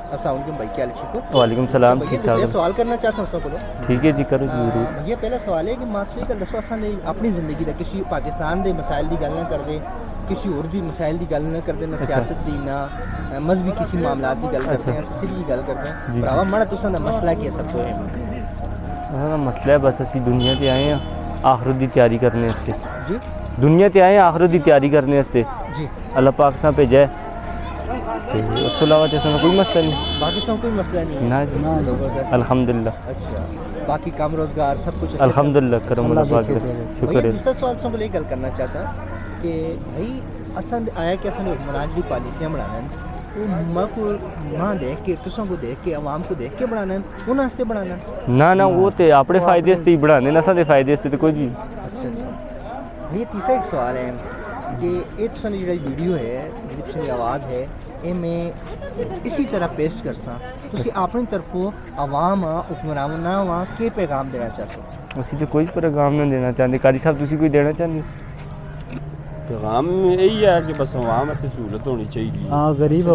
अस्सलाम वालेकुम भाई, क्या हाल ठीक हो? वालेकुम सलाम। भैया, ठीक तो मैं ठाक। सवाल करना चाहता हूँ को ठीक है जी, करो जरूर। ये पहला सवाल है कि माफी का दसो असां ने अपनी जिंदगी का किसी पाकिस्तान के मसाइल की गल ना करते, किसी होर दी मसाइल की गल ना करते, ना सियासत की ना मजहबी किसी मामलात की गल करते हैं, सिर्फ की गल करते हैं। भरावा माड़ा तुसां दा मसला की सब तो है मसला है बस असी दुनिया ते आए हैं आखिरत की तैयारी करने वास्ते। जी दुनिया ते आए हैं आखिरत की तैयारी करने वास्ते। जी अल्लाह पाक सा भेजा है तो उस तो अलावा तो कोई मसला नहीं। बाकी सब कोई मसला नहीं है ना ज़बरदस्त। अल्हम्दुलिल्लाह। अच्छा, बाकी काम रोजगार सब कुछ अल्हम्दुलिल्लाह करम अल्लाह पाक दा शुक्र भैया है। दूसरा सवाल से को गल करना चाहता कि भाई असां आया कि असां हुक्मरान जी पॉलिसियां बनाना मां देख के तुसां को देख के आवाम को देख के बनाना उन्हां वास्ते बनाना ना वो तो अपने फायदे वास्ते ही बनाने ना, साडे फायदे वास्ते तो कोई भी। अच्छा जी भैया तीसरा एक सवाल है कि ये तुसां जी वीडियो है जी तुसां आवाज़ है ये मैं इसी तरह पेस्ट करसा तुसी अपनी तरफों आवाम हुक्मराना वा के पैगाम देना चाहते असी तो कोई पैगाम नहीं देना चाहते। कारी साहब तुसी कोई देना चाहते? पैगाम यही है कि बस आवाम से सहूलत होनी चाहिए। हाँ, गरीब